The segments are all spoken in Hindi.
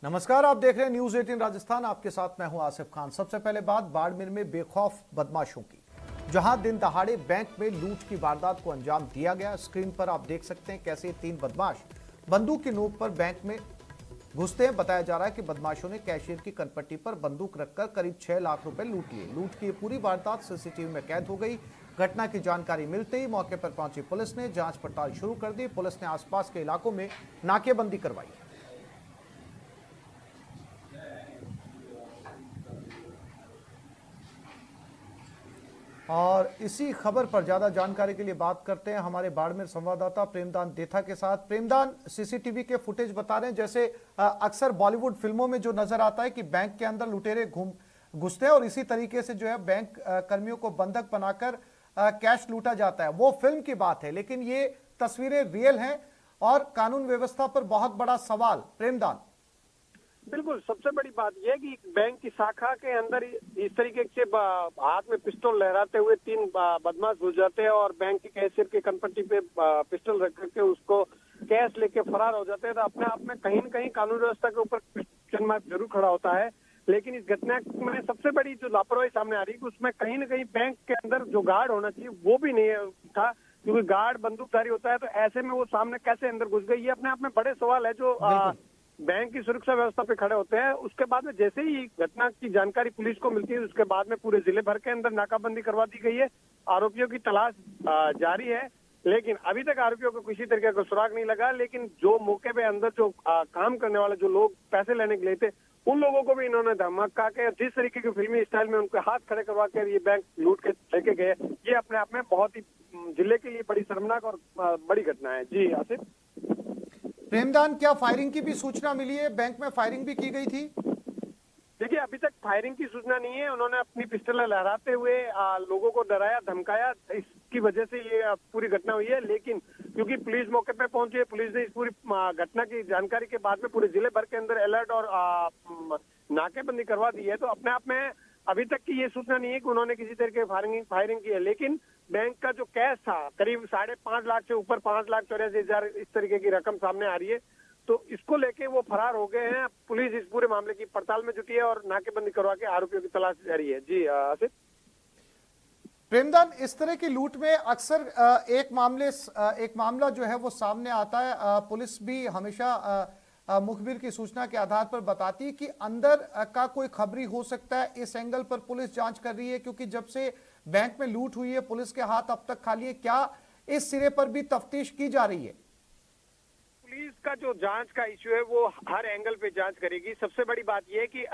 नमस्कार, आप देख रहे हैं न्यूज 18 राजस्थान। आपके साथ मैं हूं आसिफ खान। सबसे पहले बात बाड़मेर में बेखौफ बदमाशों की, जहां दिन दहाड़े बैंक में लूट की वारदात को अंजाम दिया गया। स्क्रीन पर आप देख सकते हैं कैसे तीन बदमाश बंदूक की नोक पर बैंक में घुसते हैं। बताया जा रहा है कि बदमाशों ने कैशियर की कनपट्टी पर बंदूक रखकर करीब 6 लाख रुपए लूट लिए। लूट की पूरी वारदात सीसीटीवी में कैद हो गई। घटना की जानकारी मिलते ही मौके पर पहुंची पुलिस ने जांच पड़ताल शुरू कर दी। पुलिस ने आसपास के इलाकों में नाकेबंदी करवाई। और इसी खबर पर ज्यादा जानकारी के लिए बात करते हैं हमारे बाड़मेर संवाददाता प्रेमदान देथा के साथ। प्रेमदान, सीसीटीवी के फुटेज बता रहे हैं जैसे अक्सर बॉलीवुड फिल्मों में जो नजर आता है कि बैंक के अंदर लुटेरे घुसते हैं और इसी तरीके से जो है बैंक कर्मियों को बंधक बनाकर कैश लूटा जाता है, वो फिल्म की बात है। लेकिन ये तस्वीरें रियल हैं और कानून व्यवस्था पर बहुत बड़ा सवाल। प्रेमदान, बिल्कुल, सबसे बड़ी बात यह है कि बैंक की शाखा के अंदर इस तरीके से हाथ में पिस्टल लहराते हुए तीन बदमाश घुस जाते हैं और बैंक के कैशियर के कनपट्टी पे पिस्टल रख करके उसको कैश लेके फरार हो जाते हैं। तो अपने आप में कहीं न कहीं कानून व्यवस्था के ऊपर क्वेश्चन मार्क जरूर खड़ा होता है। लेकिन इस घटना में सबसे बड़ी जो लापरवाही सामने आ रही है उसमें कहीं न कहीं बैंक के अंदर जो गार्ड होना चाहिए वो भी नहीं था, क्योंकि गार्ड बंदूकधारी होता है। तो ऐसे में वो सामने कैसे अंदर घुस गई, ये अपने आप में बड़े सवाल है जो बैंक की सुरक्षा व्यवस्था पे खड़े होते हैं। उसके बाद में जैसे ही घटना की जानकारी पुलिस को मिलती है उसके बाद में पूरे जिले भर के अंदर नाकाबंदी करवा दी गई है। आरोपियों की तलाश जारी है, लेकिन अभी तक आरोपियों को किसी तरीके का सुराग नहीं लगा। लेकिन जो मौके पे अंदर जो काम करने वाले जो लोग पैसे लेने के लिए थे उन लोगों को भी इन्होंने धमका के जिस तरीके के फिल्मी स्टाइल में उनके हाथ खड़े करवा कर ये बैंक लूट के लेके गए, ये अपने आप में बहुत ही जिले के लिए बड़ी शर्मनाक और बड़ी घटना है। जी आसिफ। प्रेमदान, क्या फायरिंग की भी सूचना मिली है? बैंक में फायरिंग भी की गई थी? देखिए, अभी तक फायरिंग की सूचना नहीं है। उन्होंने अपनी पिस्टल लहराते हुए लोगों को डराया धमकाया, इसकी वजह से ये पूरी घटना हुई है। लेकिन क्योंकि पुलिस मौके पे पहुंची है, पुलिस ने इस पूरी घटना की जानकारी के बाद में पूरे जिले भर के अंदर अलर्ट और नाकेबंदी करवा दी है। तो अपने आप में अभी तक की ये सूचना नहीं है कि उन्होंने किसी तरह की फायरिंग की है। लेकिन बैंक का जो कैश था करीब 5.5 लाख से ऊपर 5,84,000 इस तरीके की रकम सामने आ रही है। तो इसको लेके वो फरार हो गए हैं। पुलिस इस पूरे मामले की पड़ताल में जुटी है और नाकेबंदी करवा के आरोपियों की तलाश जारी है। जी आसिफ। प्रेमदान, इस तरह की लूट में अक्सर एक मामला जो है वो सामने आता है। पुलिस भी हमेशा मुखबिर की सूचना के आधार पर बताती है कि अंदर का कोई खबरी हो सकता है। इस एंगल पर पुलिस जांच कर रही है, क्योंकि जब से बैंक में लूट हुई है पुलिस के हाथ अब तक खाली है। क्या इस सिरे पर भी तफ्तीश की जा रही है? पुलिस का जो जांच का इश्यू है वो हर एंगल पे जांच करेगी। सबसे बड़ी बात यह है कि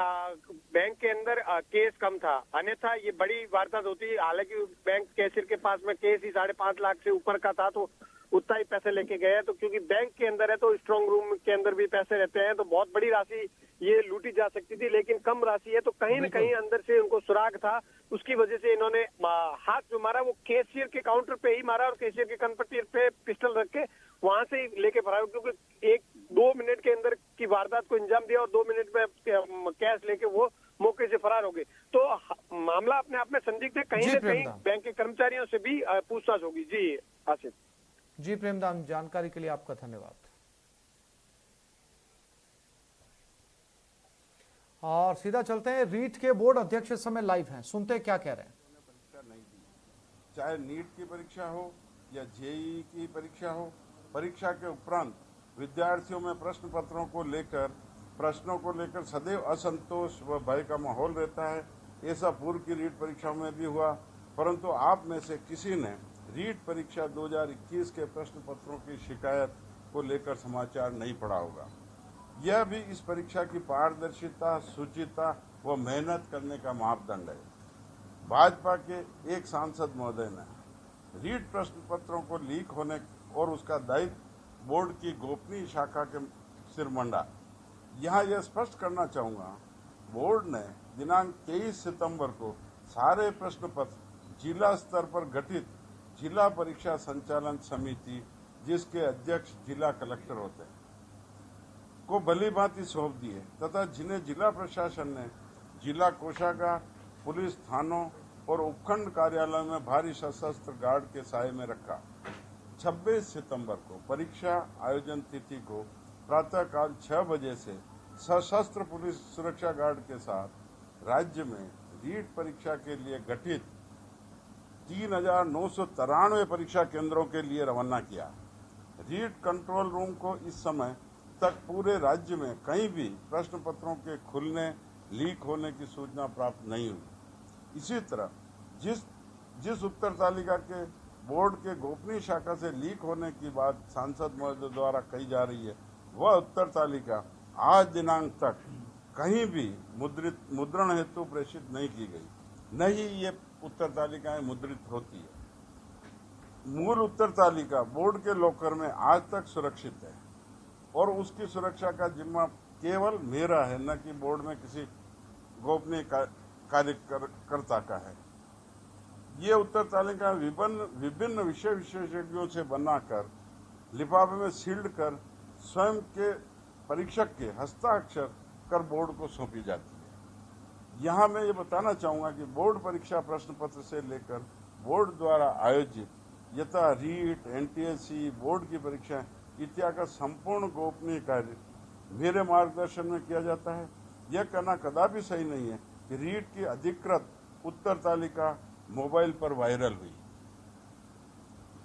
बैंक के अंदर केस कम था, अन्यथा ये बड़ी वारदात होती। हालांकि बैंक कैशियर के पास में केस ही 5.5 लाख से ऊपर का था, तो उतना ही पैसे लेके गए। तो क्योंकि बैंक के अंदर है तो स्ट्रांग रूम के अंदर भी पैसे रहते हैं, तो बहुत बड़ी राशि ये लूटी जा सकती थी। लेकिन कम राशि है तो कहीं न कहीं अंदर से उनको सुराग था, उसकी वजह से इन्होंने हाथ जो मारा वो कैशियर के काउंटर पे ही मारा और कैशियर के कनपट्टी पे पिस्टल रख के वहां से ही लेके फरार, क्योंकि 1-2 मिनट के अंदर की वारदात को अंजाम दिया और 2 मिनट में कैश लेके वो मौके से फरार हो गए। तो मामला अपने आप में संदिग्ध है। कहीं न कहीं बैंक के कर्मचारियों से भी पूछताछ होगी। जी आसिफ। जी प्रेमदान, जानकारी के लिए आपका धन्यवाद। और सीधा चलते हैं, रीट के बोर्ड अध्यक्ष इस समय लाइव हैं, सुनते हैं क्या कह रहे हैं। परीक्षा नहीं दी, चाहे नीट की परीक्षा हो या जेईई की परीक्षा हो, परीक्षा के उपरांत विद्यार्थियों में प्रश्नों को लेकर सदैव असंतोष व भय का माहौल रहता है। ऐसा पूर्व की रीट परीक्षाओं में भी हुआ, परंतु आप में से किसी ने रीट परीक्षा 2021 के प्रश्न पत्रों की शिकायत को लेकर समाचार नहीं पढ़ा होगा। यह भी इस परीक्षा की पारदर्शिता, शुचिता व मेहनत करने का मापदंड है। भाजपा के एक सांसद महोदय ने रीट प्रश्न पत्रों को लीक होने और उसका दायित्व बोर्ड की गोपनीय शाखा के सिर मंडा। यहाँ यह स्पष्ट करना चाहूँगा, बोर्ड ने दिनांक 23 सितंबर को सारे प्रश्न पत्र जिला स्तर पर गठित जिला परीक्षा संचालन समिति, जिसके अध्यक्ष जिला कलेक्टर होते हैं, को भली भांति सौंप दिए तथा जिन्हें जिला प्रशासन ने जिला कोषागार, पुलिस थानों और उपखंड कार्यालय में भारी सशस्त्र गार्ड के साये में रखा। 26 सितंबर को परीक्षा आयोजन तिथि को प्रातःकाल 6 बजे से सशस्त्र पुलिस सुरक्षा गार्ड के साथ राज्य में रीट परीक्षा के लिए गठित 3,993 परीक्षा केंद्रों के लिए रवाना किया। रीट कंट्रोल रूम को इस समय तक पूरे राज्य में कहीं भी प्रश्न पत्रों के खुलने, लीक होने की सूचना प्राप्त नहीं हुई। इसी तरह जिस उत्तर तालिका के बोर्ड के गोपनीय शाखा से लीक होने की बात सांसद महोदय द्वारा कही जा रही है, वह उत्तर तालिका आज दिनांक तक कहीं भी मुद्रण हेतु प्रेषित नहीं की गई, न ही ये उत्तर तालिकाएं मुद्रित होती है। मूल उत्तर तालिका बोर्ड के लॉकर में आज तक सुरक्षित है और उसकी सुरक्षा का जिम्मा केवल मेरा है, न कि बोर्ड में किसी गोपनीय कार्यकर्ता का है। ये उत्तर तालिका विभिन्न विषय विशेषज्ञों से बनाकर लिफाफे में सील्ड कर स्वयं के परीक्षक के हस्ताक्षर कर बोर्ड को सौंपी जाती है। यहाँ मैं ये बताना चाहूँगा कि बोर्ड परीक्षा प्रश्न पत्र से लेकर बोर्ड द्वारा आयोजित यथा रीट, एनटीएससी, बोर्ड की परीक्षाएं इत्यादि का संपूर्ण गोपनीय कार्य मेरे मार्गदर्शन में किया जाता है। यह कहना कदापि सही नहीं है कि रीट की अधिकृत उत्तर तालिका मोबाइल पर वायरल हुई।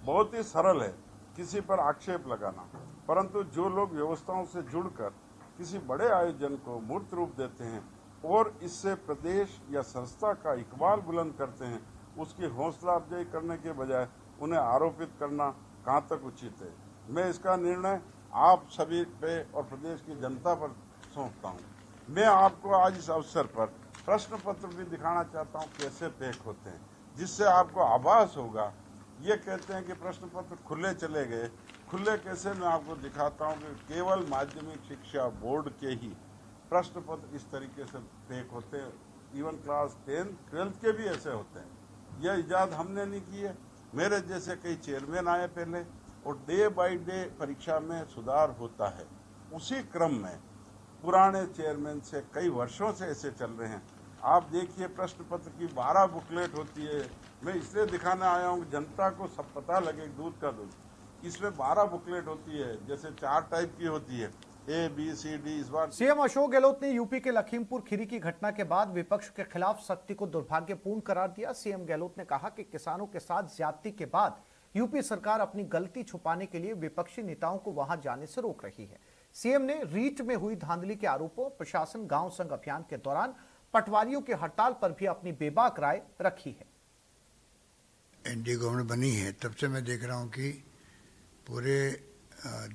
बहुत ही सरल है किसी पर आक्षेप लगाना, परंतु जो लोग व्यवस्थाओं से जुड़कर किसी बड़े आयोजन को मूर्त रूप देते हैं और इससे प्रदेश या संस्था का इकबाल बुलंद करते हैं, उसकी हौसला अफजाई करने के बजाय उन्हें आरोपित करना कहाँ तक उचित है। मैं इसका निर्णय आप सभी पे और प्रदेश की जनता पर सौंपता हूँ। मैं आपको आज इस अवसर पर प्रश्न पत्र भी दिखाना चाहता हूँ कैसे पैक होते हैं, जिससे आपको आभास होगा। ये कहते हैं कि प्रश्न पत्र खुले चले गए, खुले कैसे, मैं आपको दिखाता हूँ कि केवल माध्यमिक शिक्षा बोर्ड के ही प्रश्न पत्र इस तरीके से पैक होते हैं। इवन क्लास 10, 12 के भी ऐसे होते हैं। यह इजाद हमने नहीं की है, मेरे जैसे कई चेयरमैन आए पहले, और डे बाय डे परीक्षा में सुधार होता है। उसी क्रम में पुराने चेयरमैन से कई वर्षों से ऐसे चल रहे हैं। आप देखिए प्रश्न पत्र की 12 बुकलेट होती है। मैं इसलिए दिखाने आया हूँ कि जनता को सब पता लगे दूध का दूध। इसमें 12 बुकलेट होती है, जैसे 4 टाइप की होती है, A, B, C, D। इस बार सीएम अशोक गहलोत ने यूपी के लखीमपुर खीरी की घटना के बाद विपक्ष के खिलाफ सख्ती को दुर्भाग्यपूर्ण करार दिया। सीएम गहलोत ने कहा कि किसानों के साथ ज्यादती के बाद यूपी सरकार अपनी गलती छुपाने के लिए विपक्षी नेताओं को वहां जाने से रोक रही है। सीएम ने रीट में हुई धांधली के आरोपों, प्रशासन गांव संग अभियान के दौरान पटवारियों की हड़ताल पर भी अपनी बेबाक राय रखी है। एनडीए गवर्नमेंट बनी है तब से मैं देख रहा हूं कि पूरे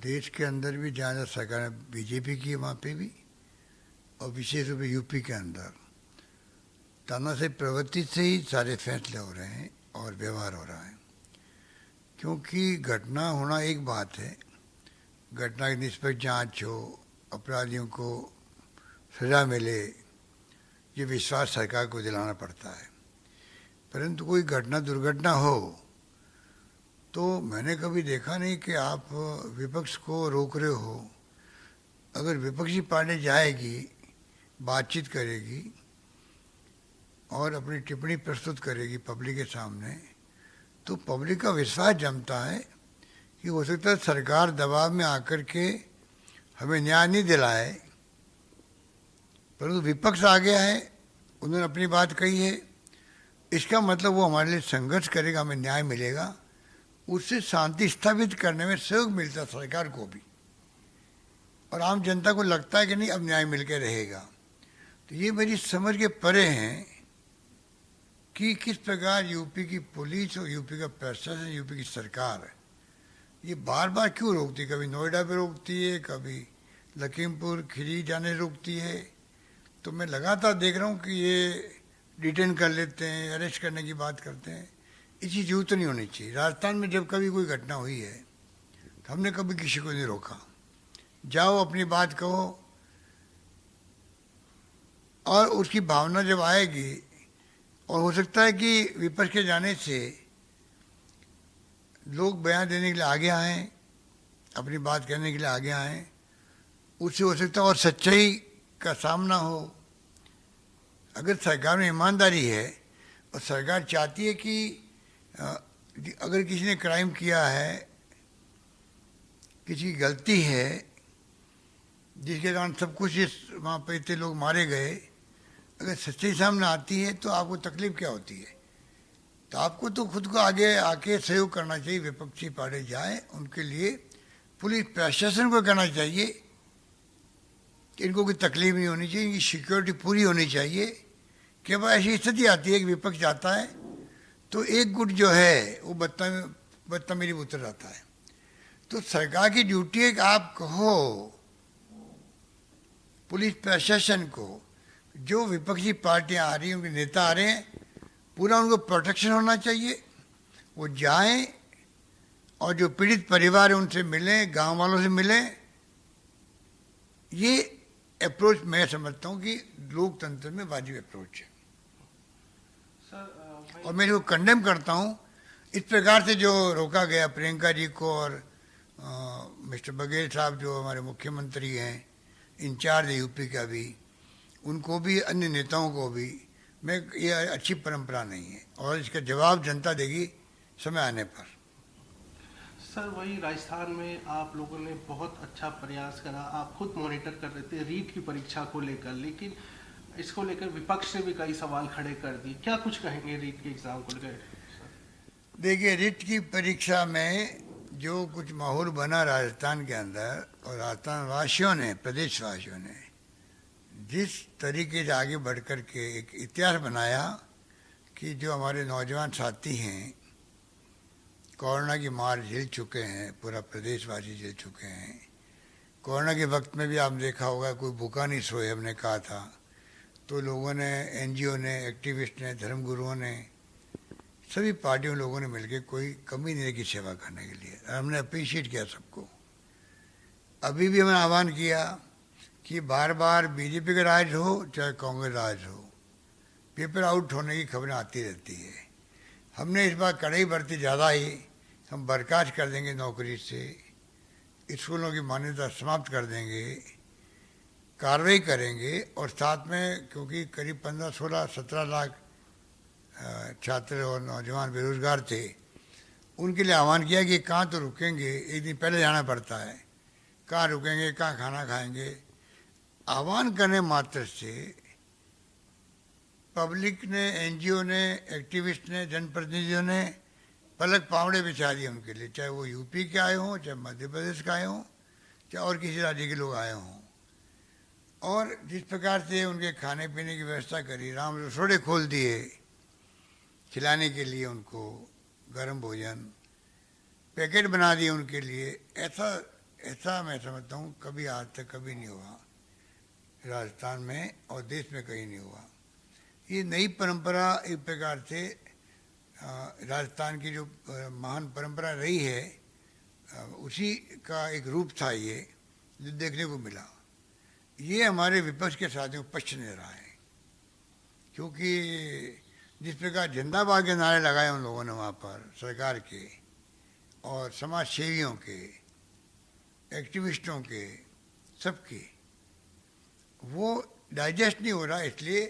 देश के अंदर भी जहाँ सरकार बीजेपी की है वहाँ पे भी, और विशेष रूप से यूपी के अंदर तानाशाही प्रवृत्ति से ही सारे फैसले हो रहे हैं और व्यवहार हो रहा है। क्योंकि घटना होना एक बात है, घटना की निष्पक्ष जांच हो, अपराधियों को सजा मिले, ये विश्वास सरकार को दिलाना पड़ता है। परंतु कोई घटना दुर्घटना हो तो मैंने कभी देखा नहीं कि आप विपक्ष को रोक रहे हो। अगर विपक्षी पार्टी जाएगी, बातचीत करेगी और अपनी टिप्पणी प्रस्तुत करेगी पब्लिक के सामने, तो पब्लिक का विश्वास जमता है कि हो सकता है सरकार दबाव में आकर के हमें न्याय नहीं दिलाए, परंतु विपक्ष आ गया है, उन्होंने अपनी बात कही है, इसका मतलब वो हमारे लिए संघर्ष करेगा, हमें न्याय मिलेगा। उससे शांति स्थापित करने में सहयोग मिलता है सरकार को भी, और आम जनता को लगता है कि नहीं अब न्याय मिल के रहेगा। तो ये मेरी समझ के परे हैं कि किस प्रकार यूपी की पुलिस और यूपी का प्रशासन, यूपी की सरकार ये बार बार क्यों रोकती है। कभी नोएडा पे रोकती है, कभी लखीमपुर खीरी जाने रोकती है। तो मैं लगातार देख रहा हूँ कि ये डिटेन कर लेते हैं, अरेस्ट करने की बात करते हैं। इसी जरूरत नहीं होनी चाहिए। राजस्थान में जब कभी कोई घटना हुई है तो हमने कभी किसी को नहीं रोका, जाओ अपनी बात कहो, और उसकी भावना जब आएगी, और हो सकता है कि विपक्ष के जाने से लोग बयान देने के लिए आगे आएँ, अपनी बात कहने के लिए आगे आएँ, उससे हो सकता है और सच्चाई का सामना हो। अगर सरकार में ईमानदारी है और सरकार चाहती है कि अगर किसी ने क्राइम किया है, किसी की गलती है, जिसके कारण सब कुछ इस वहाँ पे इतने लोग मारे गए, अगर सच्चाई सामने आती है तो आपको तकलीफ क्या होती है? तो आपको तो खुद को आगे आके सहयोग करना चाहिए। विपक्षी पार्टी जाए, उनके लिए पुलिस प्रशासन को कहना चाहिए कि इनको कोई तकलीफ नहीं होनी चाहिए, इनकी सिक्योरिटी पूरी होनी चाहिए। कि अब ऐसी स्थिति आती है कि विपक्ष जाता है तो एक गुट जो है वो बदतमीजी में उतर जाता है। तो सरकार की ड्यूटी है कि आप कहो पुलिस प्रशासन को, जो विपक्षी पार्टियां आ रही हैं, उनके नेता आ रहे हैं, पूरा उनको प्रोटेक्शन होना चाहिए। वो जाएं और जो पीड़ित परिवार है उनसे मिलें, गांव वालों से मिलें। ये अप्रोच मैं समझता हूँ कि लोकतंत्र में वाजिब अप्रोच है। और मैं इसको कंडेम करता हूँ। इस प्रकार से जो रोका गया प्रियंका जी को और मिस्टर बघेल साहब जो हमारे मुख्यमंत्री हैं, इंचार्ज है यूपी का भी, उनको भी, अन्य नेताओं को भी, ये अच्छी परंपरा नहीं है और इसका जवाब जनता देगी समय आने पर। सर, वही राजस्थान में आप लोगों ने बहुत अच्छा प्रयास करा, आप खुद मॉनिटर कर रहे थे रीट की परीक्षा को लेकर, लेकिन इसको लेकर विपक्ष ने भी कई सवाल खड़े कर दिए। क्या कुछ कहेंगे रीट के एग्जाम को लेकर? देखिए, रीट की परीक्षा में जो कुछ माहौल बना राजस्थान के अंदर, और राजस्थान वासियों ने, प्रदेशवासियों ने जिस तरीके से आगे बढ़ कर के एक इतिहास बनाया कि जो हमारे नौजवान साथी हैं कोरोना की मार झेल चुके हैं, पूरा प्रदेशवासी झेल चुके हैं। कोरोना के वक्त में भी आप देखा होगा, कोई भूखा नहीं सोए हमने कहा था, तो लोगों ने, एनजीओ ने, एक्टिविस्ट ने, धर्मगुरुओं ने, सभी पार्टियों लोगों ने मिलकर कोई कमी नहीं की सेवा करने के लिए। हमने अप्रिशिएट किया सबको। अभी भी हमने आह्वान किया कि बार बार बीजेपी का राज हो चाहे कांग्रेस राज हो, पेपर आउट होने की खबरें आती रहती है। हमने इस बार कड़ाई बरती ज़्यादा ही, हम बर्खास्त कर देंगे नौकरी से, स्कूलों की मान्यता समाप्त कर देंगे, कार्रवाई करेंगे। और साथ में क्योंकि करीब 15, 16, 17 लाख छात्र और नौजवान बेरोजगार थे, उनके लिए आह्वान किया कि कहाँ तो रुकेंगे, एक दिन पहले जाना पड़ता है, कहाँ रुकेंगे, कहाँ खाना खाएंगे। आह्वान करने मात्र से पब्लिक ने, एनजीओ ने, एक्टिविस्ट ने, जनप्रतिनिधियों ने पलक पावड़े बिछा दिए उनके लिए, चाहे वो यूपी के आए हों, चाहे मध्य प्रदेश के आए हों, चाहे और किसी राज्य के लोग आए हों। और जिस प्रकार से उनके खाने पीने की व्यवस्था करी, राम रसोड़े खोल दिए खिलाने के लिए, उनको गर्म भोजन पैकेट बना दिए उनके लिए। ऐसा मैं समझता हूँ कभी आज तक कभी नहीं हुआ राजस्थान में और देश में कहीं नहीं हुआ। ये नई परंपरा एक प्रकार से राजस्थान की जो महान परंपरा रही है उसी का एक रूप था ये, जो देखने को मिला। ये हमारे विपक्ष के साथियों को पश्च नहीं रहा है, क्योंकि जिस प्रकार जिंदाबाद के नारे लगाए उन लोगों ने वहाँ पर, सरकार के और समाज सेवियों के, एक्टिविस्टों के, सबके, वो डाइजेस्ट नहीं हो रहा। इसलिए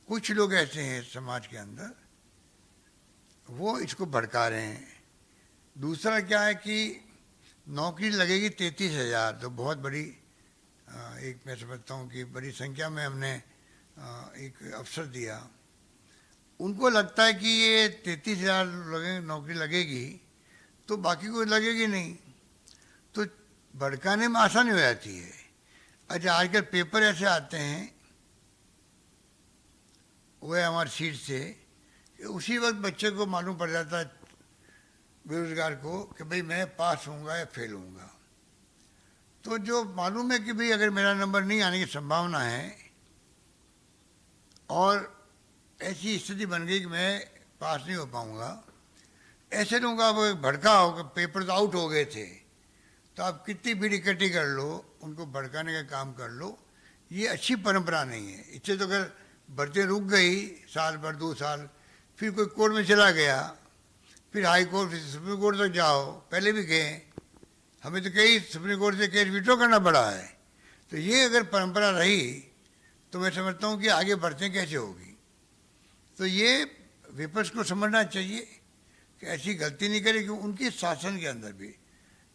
कुछ लोग ऐसे हैं समाज के अंदर, वो इसको भड़का रहे हैं। दूसरा क्या है कि नौकरी लगेगी 33,000, तो बहुत बड़ी एक मैं समझता हूँ कि बड़ी संख्या में हमने एक अवसर दिया। उनको लगता है कि ये 33,000 नौकरी लगेगी तो बाकी को लगेगी नहीं, तो भड़काने में आसानी हो जाती है। अच्छा, आजकल पेपर ऐसे आते हैं वो है हमारी सीट से, उसी वक्त बच्चे को मालूम पड़ जाता है, बेरोजगार को, कि भाई मैं पास होऊंगा या फेल होऊंगा। तो जो मालूम है कि भाई अगर मेरा नंबर नहीं आने की संभावना है और ऐसी स्थिति बन गई कि मैं पास नहीं हो पाऊंगा, ऐसे लोगों का भड़का हो कि पेपर तो आउट हो गए थे, तो आप कितनी भीड़ इकट्ठी कर लो, उनको भड़काने का काम कर लो, ये अच्छी परंपरा नहीं है। इससे तो अगर भर्ती रुक गई साल भर 2 साल, फिर कोई कोर्ट में चला गया, फिर हाई कोर्ट, फिर सुप्रीम कोर्ट तक जाओ, पहले भी गए, हमें तो कई सुप्रीम कोर्ट से केस विड्रॉ करना पड़ा है। तो ये अगर परंपरा रही तो मैं समझता हूँ कि आगे बढ़ते कैसे होगी। तो ये विपक्ष को समझना चाहिए कि ऐसी गलती नहीं करे, कि उनके शासन के अंदर भी,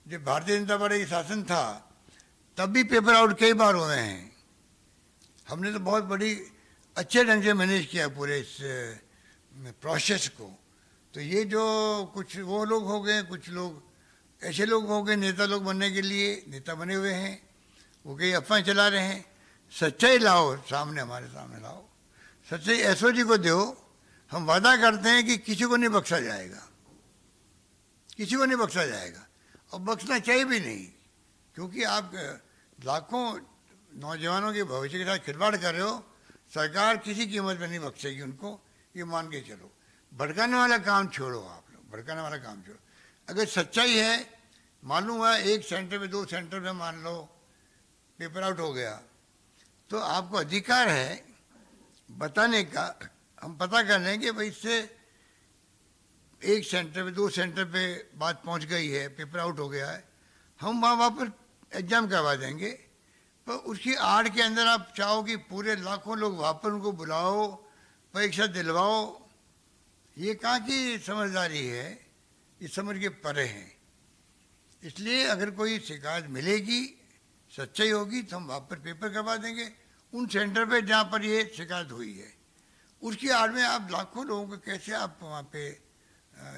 जब भारतीय जनता पार्टी का शासन था तब भी पेपर आउट कई बार हुए हैं। हमने तो बहुत बड़ी अच्छे ढंग से मैनेज किया पूरे इस प्रोसेस को। तो ये जो कुछ वो लोग हो गए, कुछ लोग ऐसे लोग हो गए नेता लोग बनने के लिए, नेता बने हुए हैं, वो कई अफवाह चला रहे हैं। सच्चाई लाओ सामने, हमारे सामने लाओ, सच्चाई एसओजी को दो। हम वादा करते हैं कि किसी को नहीं बख्शा जाएगा, किसी को नहीं बख्शा जाएगा, और बख्शना चाहिए भी नहीं, क्योंकि आप लाखों नौजवानों के भविष्य के साथ खिलवाड़ कर रहे हो। सरकार किसी कीमत पर नहीं बख्शेगी उनको, ये मान के चलो। भड़काने वाला काम छोड़ो, आप लोग भड़काने वाला काम छोड़ो। अगर सच्चाई है, मालूम हुआ एक सेंटर में 2 सेंटर में मान लो पेपर आउट हो गया, तो आपको अधिकार है बताने का। हम पता कर लेंगे भाई इससे एक सेंटर पे 2 सेंटर पे बात पहुंच गई है, पेपर आउट हो गया है, हम वहाँ वापस एग्जाम करवा देंगे। पर उसकी आड़ के अंदर आप चाहो कि पूरे लाखों लोग वापस उनको बुलाओ, परीक्षा दिलवाओ, ये कहाँ की समझदारी है, ये समझ के परे हैं। इसलिए अगर कोई शिकायत मिलेगी, सच्चाई होगी, तो हम वापस पेपर करवा देंगे उन सेंटर पे जहाँ पर ये शिकायत हुई है। उसकी आड़ में आप लाखों लोगों को कैसे आप वहाँ पे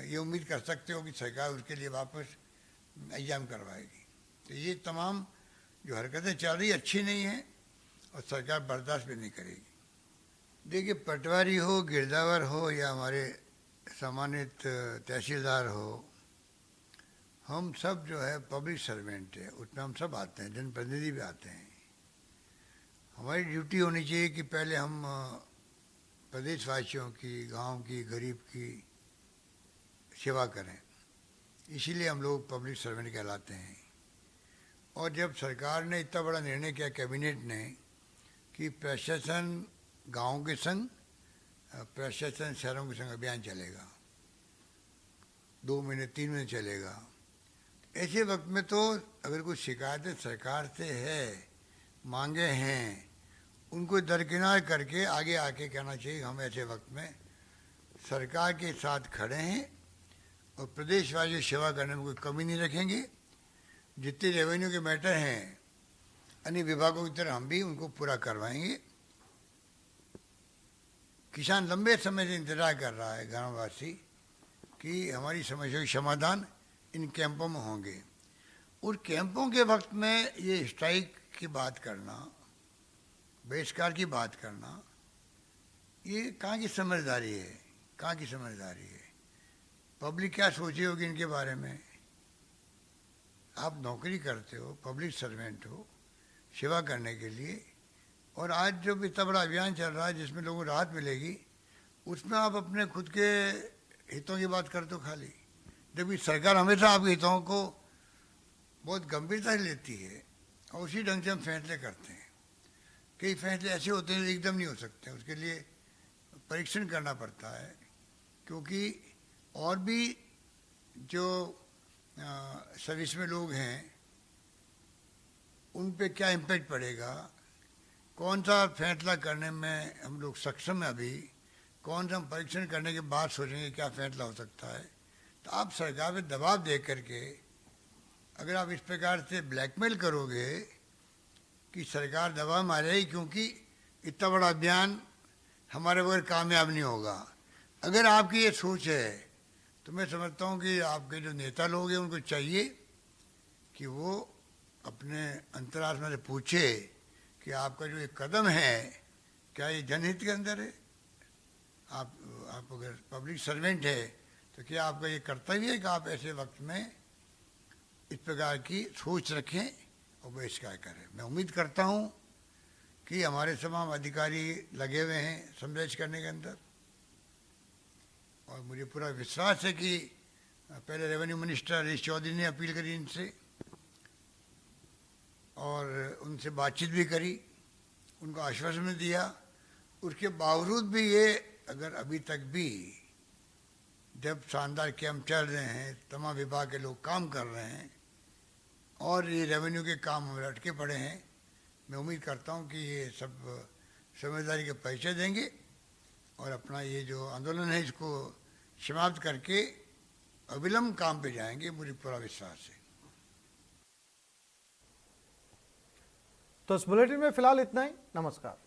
ये उम्मीद कर सकते हो कि सरकार उसके लिए वापस एग्जाम करवाएगी। तो ये तमाम जो हरकतें चल रही अच्छी नहीं हैं और सरकार बर्दाश्त भी नहीं करेगी। देखिए, पटवारी हो, गिरदावर हो या हमारे सम्मानित तहसीलदार हो, हम सब जो है पब्लिक सर्वेंट है, उसमें हम सब आते हैं, जनप्रतिनिधि भी आते हैं। हमारी ड्यूटी होनी चाहिए कि पहले हम प्रदेशवासियों की, गांव की, गरीब की सेवा करें। इसीलिए हम लोग पब्लिक सर्वेंट कहलाते हैं। और जब सरकार ने इतना बड़ा निर्णय किया, कैबिनेट ने, कि प्रशासन गाँव के संग, प्रशासन शहरों के संग अभियान चलेगा, 2 महीने 3 महीने चलेगा। ऐसे वक्त में तो अगर कोई शिकायतें सरकार से है, मांगे हैं, उनको दरकिनार करके आगे आके कहना चाहिए हम ऐसे वक्त में सरकार के साथ खड़े हैं और प्रदेशवासियों की सेवा करने में कोई कमी नहीं रखेंगे। जितने रेवेन्यू के मैटर हैं अन्य विभागों की तरह हम भी उनको पूरा करवाएंगे। किसान लंबे समय से इंतजार कर रहा है, ग्रामवासी, कि हमारी समस्या के समाधान इन कैंपों में होंगे। उस कैंपों के वक्त में ये स्ट्राइक की बात करना, बहिष्कार की बात करना, ये कहाँ की समझदारी है, कहाँ की समझदारी है? पब्लिक क्या सोची होगी इनके बारे में? आप नौकरी करते हो, पब्लिक सर्वेंट हो, सेवा करने के लिए, और आज जो इतना बड़ा अभियान चल रहा है जिसमें लोगों को राहत मिलेगी, उसमें आप अपने खुद के हितों की बात करते हो खाली। जबकि सरकार हमेशा आपके हितों को बहुत गंभीरता से लेती है और उसी ढंग से हम फैसले करते हैं। कई फैसले ऐसे होते हैं जो एकदम नहीं हो सकते, उसके लिए परीक्षण करना पड़ता है, क्योंकि और भी जो सर्विस में लोग हैं उन पे क्या इम्पैक्ट पड़ेगा, कौन सा फैसला करने में हम लोग सक्षम हैं अभी, कौन सा हम परीक्षण करने के बाद सोचेंगे क्या फैसला हो सकता है। तो आप सरकार पे दबाव दे करके अगर आप इस प्रकार से ब्लैकमेल करोगे कि सरकार दबाव मारेगी, क्योंकि इतना बड़ा अभियान हमारे बगैर कामयाब नहीं होगा। अगर आपकी ये सोच है तो मैं समझता हूँ कि आपके जो नेता लोग हैं उनको चाहिए कि वो अपने अंतरात्मा में से पूछे कि आपका जो ये कदम है क्या ये जनहित के अंदर है। आप अगर पब्लिक सर्वेंट है तो क्या आपका ये कर्तव्य है कि आप ऐसे वक्त में इस प्रकार की सोच रखें और बहिष्कार करें। मैं उम्मीद करता हूँ कि हमारे तमाम अधिकारी लगे हुए हैं समझाइश करने के अंदर, और मुझे पूरा विश्वास है कि पहले रेवेन्यू मिनिस्टर हरीश चौधरी ने अपील करी इनसे और उनसे बातचीत भी करी, उनको आश्वासन दिया। उसके बावजूद भी ये अगर अभी तक भी जब शानदार कैंप चल रहे हैं, तमाम विभाग के लोग काम कर रहे हैं और ये रेवेन्यू के काम में अटके पड़े हैं, मैं उम्मीद करता हूँ कि ये सब समझदारी के परिचय देंगे और अपना ये जो आंदोलन है इसको समाप्त करके अविलंब काम पे जाएंगे, मुझे पूरा विश्वास है। तो इस बुलेटिन में फिलहाल इतना ही। नमस्कार।